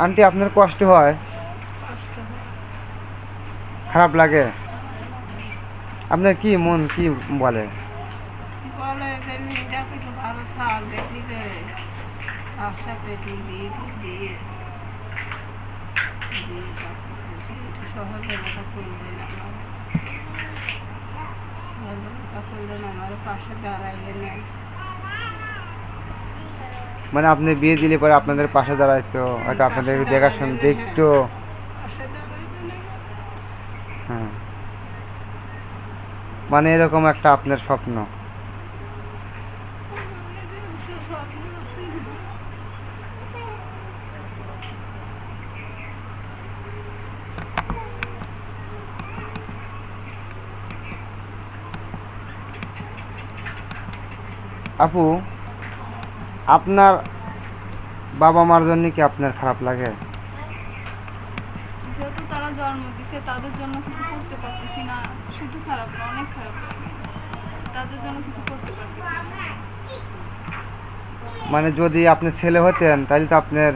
Aunty আপনার কষ্ট হয়, কষ্ট হয়। খারাপ লাগে? আপনার কি মন কি বলে? বলে যে মেয়েটা একটু ভালো চাল দেখি যে তার সাথে বিয়ে দিয়ে দিয়ে তারপরে সে একটু সহযোগিতা করলেন আমার, সহযোগিতা করলেন আমার পাশে দাঁড়াইলে নেয়। মানে আপনি বিয়ে দিলে পরে আপনাদের পাশে দাঁড়াইতো, হয়তো পাশে আপনাদের দাঁড়াইলে দেখাশোনা নেয়, হ্যাঁ, দেখতো। পাশে দাঁড়াইলে নেয়। হ্যাঁ, মানে এরকম একটা আপনার স্বপ্ন। আপু, আপনার বাবা মার জন্য কি আপনার খারাপ লাগে? যেহেতু তারা জন্ম দিছে তাদের জন্য কিছু করতে পারতেছি না, শুধু খারাপ না, অনেক খারাপ লাগে। তাদের জন্য কিছু করতে পারতেছি না। মানে যদি আপনি ছেলে হতেন তাহলে তো আপনার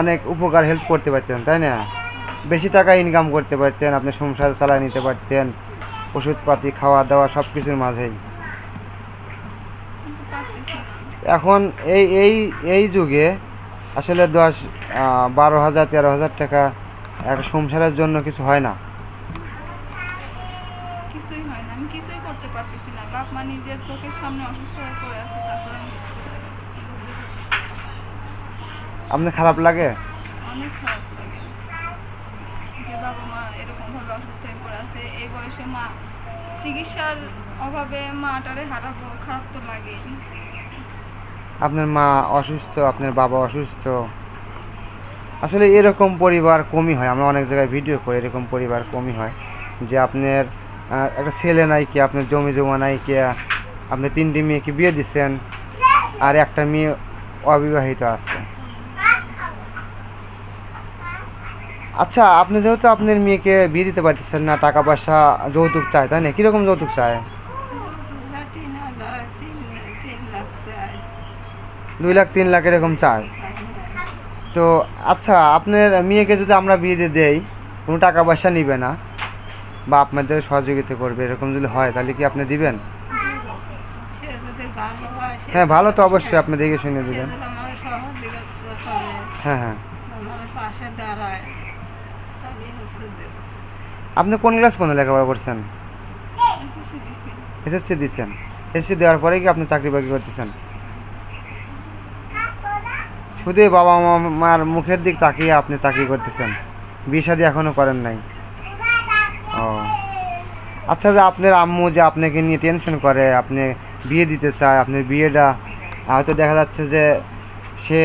অনেক উপকার হেল্প করতে পারতেন, তাই না? বেশি টাকা ইনকাম করতে পারতেন, আপনি সংসার চালায় নিতে পারতেন, ওষুধপাতি খাওয়া দাওয়া সব কিছুর মাঝেই। কিন্তু পারতেছি না। এখন এই এই এই যুগে আসলে 12,000 13,000 টাকা একটা সংসারের জন্য কিছু হয় না। কিছুই হয় না, আমি কিছুই করতে পারতেছি না। বাপ মা নিজের চোখের সামনে অসুস্থ হয়ে পড়ে আছে, তারপরে আমি কিছু করতে পারতেছি না। আপনার খারাপ লাগে? অনেক খারাপ লাগে যে বাবা মা এরকম ভাবে অসুস্থ হয়ে পড়ে আছে, এই বয়সে মা চিকিৎসার অভাবে মাটারে হারাবো, খারাপ তো লাগেই। আপনার মা অসুস্থ, আপনার বাবা অসুস্থ, আসলে এরকম পরিবার কমই হয়। আমরা অনেক জায়গায় ভিডিও করি, এরকম পরিবার কমই হয় যে আপনার একটা ছেলে নাই কি, আপনার জমি জমা নাই কি, আপনি 3টি মেয়েকে বিয়ে দিচ্ছেন আর একটা মেয়ে অবিবাহিত আছে। আচ্ছা, আপনি যেহেতু আপনার মেয়েকে বিয়ে দিতে পারতেছেন না, টাকা পয়সা যৌতুক চায়, তাই না? কীরকম যৌতুক চায়? যৌতুক 3,000, 3 লাখ চাই। 2 লাখ 3 লাখ এরকম চায়। তো আচ্ছা, আপনার মেয়েকে যদি আমরা বিয়ে দিয়ে দেই, কোনো টাকা পয়সা নিবে না বা আপনাদের সহযোগিতা করবে, এরকম যদি হয় তাহলে কি আপনি দিবেন? সে যদি ভালো হয়, সে হ্যাঁ, ভালো তো যদি- অবশ্যই, হ্যাঁ, আপনি দেখে শুনে সে দিবেন। যদি আমার সহযোগিতা করে, হ্যাঁ হ্যাঁ। আমার পাশে দাঁড়ায়, তাহলে হচ্ছে দেব। আপনি কোন ক্লাস পর্যন্ত লেখাপড়া করছেন? এসএসসি দিছি। এসএসসি দিচ্ছেন? এসএসসি দেওয়ার পরে কি আপনি চাকরি বাকরি করতেছেন? শুধু বাবা মার মুখের দিক তাকিয়ে আপনি চাকরি করতেছেন, বিয়ে শাদী এখনো করেন নাই? ও আচ্ছা, যে আপনার আম্মু যে আপনাকে নিয়ে টেনশন করে, আপনি বিয়ে দিতে চায়, আপনার বিয়েটা হয়তো দেখা যাচ্ছে যে সে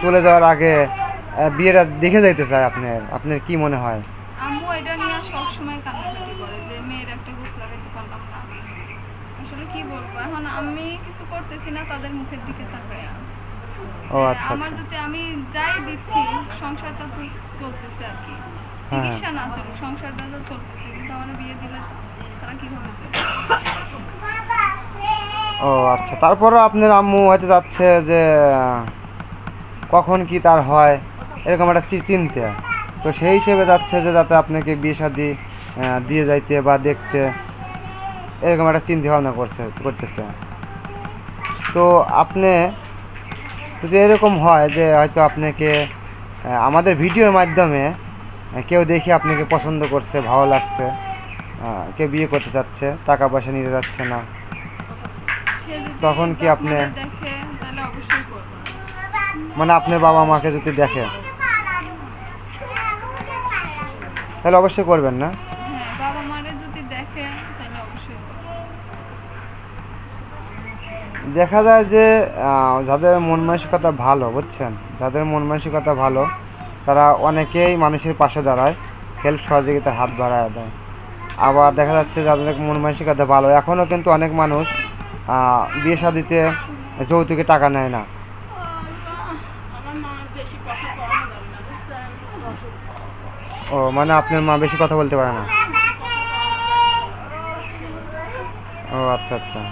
চলে যাওয়ার আগে বিয়েটা দেখে যাইতে চায়, আপনার আপনার কি মনে হয়? আম্মু এটা নিয়ে সবসময় কান্নাকাটি করে যে মেয়ের একটা গোছ লাগাইতে পারলাম না। আসলে কি বলবো, এখন আমি কিছু করতেছি না, তাদের মুখের দিকে তাকায়। ও আচ্ছা আমার আচ্ছা। যদি আমি যাই দিচ্ছি, সংসারটা চলতেছে আর কি। হ্যাঁ চিকিৎসা না চলুক, সংসারটা তো চলতেছে, কিন্তু আমার বিয়ে দিলে তারা কিভাবে চলবে? ও আচ্ছা, তারপরও আপনার আম্মু হয়তো যাচ্ছে যে কখন কি তার হয় এরকম একটা চিন্তা, তো সেই হিসেবে যাচ্ছে যে যাতে আপনাকে বিয়ে শাদী দিয়ে যাইতে বা দেখতে, এরকম একটা চিন্তা ভাবনা করতেছে। তো আপনি যদি এরকম হয় যে হয়তো আপনাকে আমাদের ভিডিওর মাধ্যমে কেউ দেখে আপনাকে পছন্দ করছে, ভালো লাগছে, কেউ বিয়ে করতে চাচ্ছে, টাকা পয়সা নিতে যাচ্ছে না, সে যদি তখন কি বাপ আপনি, মারে দেখে তাহলে অবশ্যই করবো। মানে আপনার বাবা মাকে যদি দেখে তাহলে অবশ্যই করবেন না? হ্যাঁ, বাবা মারে যদি দেখে তাহলে অবশ্যই করবো। দেখা যায় যে যাদের মন মানসিকতা ভালো, বুঝছেন, যাদের মন মানসিকতা ভালো তারা অনেকেই মানুষের পাশে দাঁড়ায়, হেল্প সহযোগিতার হাত বাড়ায় দেয়। আবার দেখা যাচ্ছে যাদের মন মানসিকতা ভালো, এখনও কিন্তু অনেক মানুষ বিয়ে শাদিতে যৌতুকে টাকা নেয় না। আমার মা বেশি কথা কম জানে না, বুঝছেন? ও মানে আপনার মা বেশি কথা বলতে পারে না? ও আচ্ছা আচ্ছা।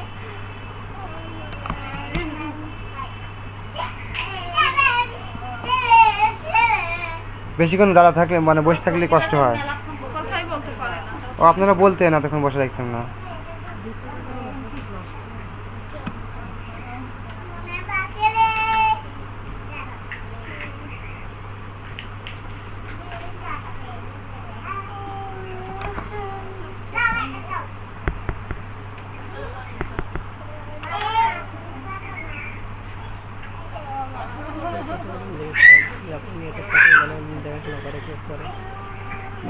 বেশিক্ষণ দাঁড়া থাকলে মানে বসে থাকলে কষ্ট হয়। কথাই বলতে পারে না। ও আপনারা বলতে না তখন বসে রাখতাম না।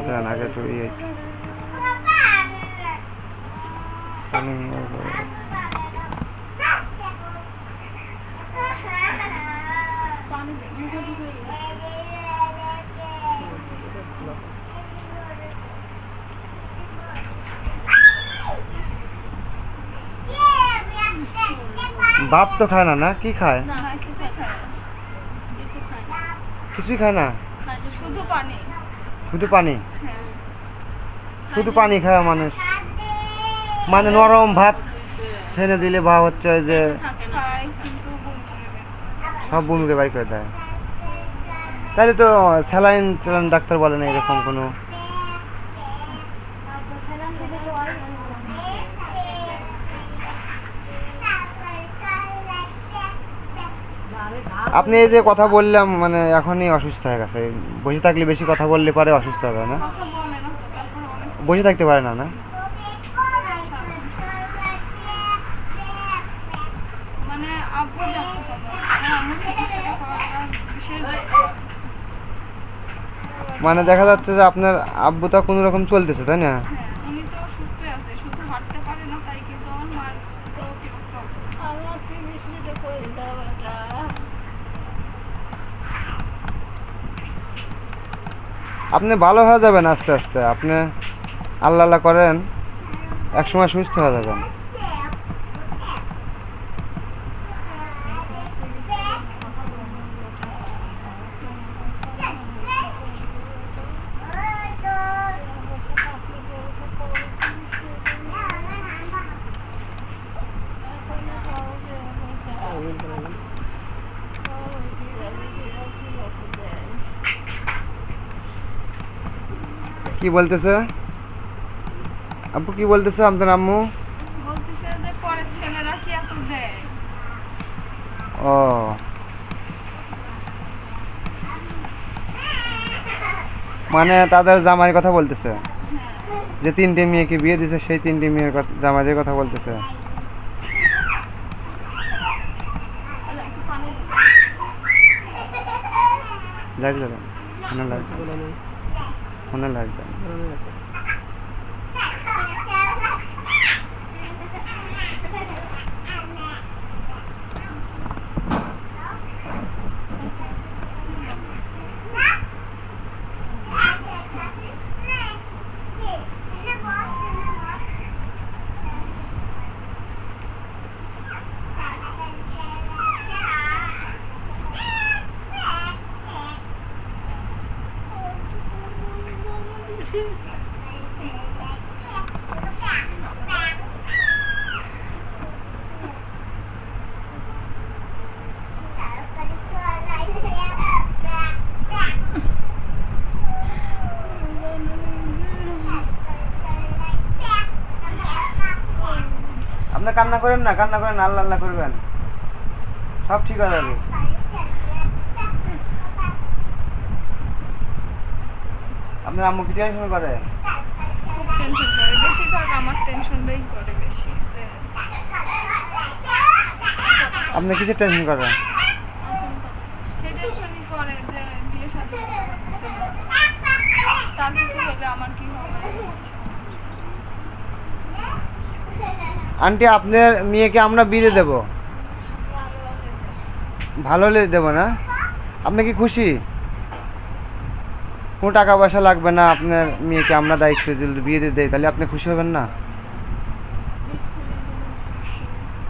দাঁড়ান, আগে একটু ইয়ে পানি নিয়ে যাচ্ছে। ভাত তো খায় না, না কি খায়? না, কিছু খায় না। কিছুই খায় না, শুধু পানি। শুধু পানি। হ্যাঁ। শুধু পানি খায় মানুষ, মানে নরম ভাত ছেড়ে দিলে বা হচ্ছে ওই যে খায় কিন্তু বমি করে বের করে। সব ভূমিকে বাড়ি করে দেয়। তাহলে তো স্যালাইন ট্যালাইন ডাক্তার বলে না এরকম কোনো? আপনি এই যে কথা বললাম মানে এখনই অসুস্থ হয়ে গেছে, বসে থাকলে বেশি কথা বললে পারে অসুস্থ হয়ে যায় না? কথা বলে না তো, তারপর অনেক বসে থাকতে পারে না, না? মানে আব্বু জানতো তখন আমার চিকিৎসাটা করার বিশেষ মানে দেখা যাচ্ছে যে আপনার আব্বুটা কোনো রকম চলতেছে, তাই না? হ্যাঁ, উনি তো সুস্থ আছে, শুধু হাঁটতে পারে না, তাই কিন্তু আমার মার তো বিরক্ত অবস্থা। আপনি ভালো হয়ে যাবেন আস্তে আস্তে, আপনি আল্লাহ আল্লাহ করেন, একসময় সুস্থ হয়ে যাবেন। কি বলতেছে আব্বু, কি বলতেছে আপনার আম্মু? বলতেছে যে পরের ছেলেরা কি এত দেয়। ও, মানে তাদের জামাইয়ের কথা বলতেছে, হ্যাঁ। যে 3টে মেয়েকে বিয়ে দিছে সেই 3টে মেয়ের জামাইদের কথা বলতেছে। লাইট যাবে, ফোনে লাইট, ফোনে লাইট যাবে। আপনি কান্না করেন না, কান্না করেন, আল্লাহ আল্লাহ করবেন, সব ঠিক হয়ে যাবে। আপনার আম্মু কি টেনশন করে? খুব টেনশন করে, বেশিরভাগ আমার টেনশনটাই করে বেশি। যে আপনি কিসের টেনশন করেন? সে টেনশনই করে যে বিয়ে শাদী করতে পারতেছে না, তার কিছু হলে আমার কি হবে। আন্টি, আপনার মেয়েকে আমরা বিয়ে দেব, ভালো হলে দেবো না? আপনি কি খুশি? কোনো টাকা পয়সা লাগবে না, আপনার মেয়েকে আমরা দায়িত্ব যদি বিয়ে দিয়ে দেই তাহলে আপনি খুশি হবেন না?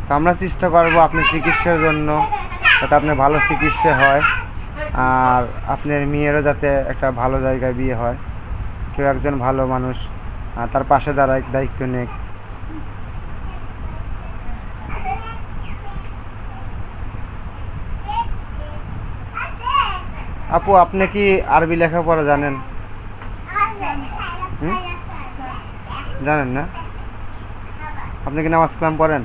তো আমরা চেষ্টা করবো আপনার চিকিৎসার জন্য, যাতে আপনার ভালো চিকিৎসা হয়, আর আপনার মেয়েরও যাতে একটা ভালো জায়গায় বিয়ে হয়, কেউ একজন ভালো মানুষ তার পাশে দাঁড়ায়, দায়িত্ব নেক। আপু আপনি কি আরবি লেখাপড়া জানেন? জানি। হুম? জানি। জানেন না? আপনি কি নামাজ কালাম পড়েন?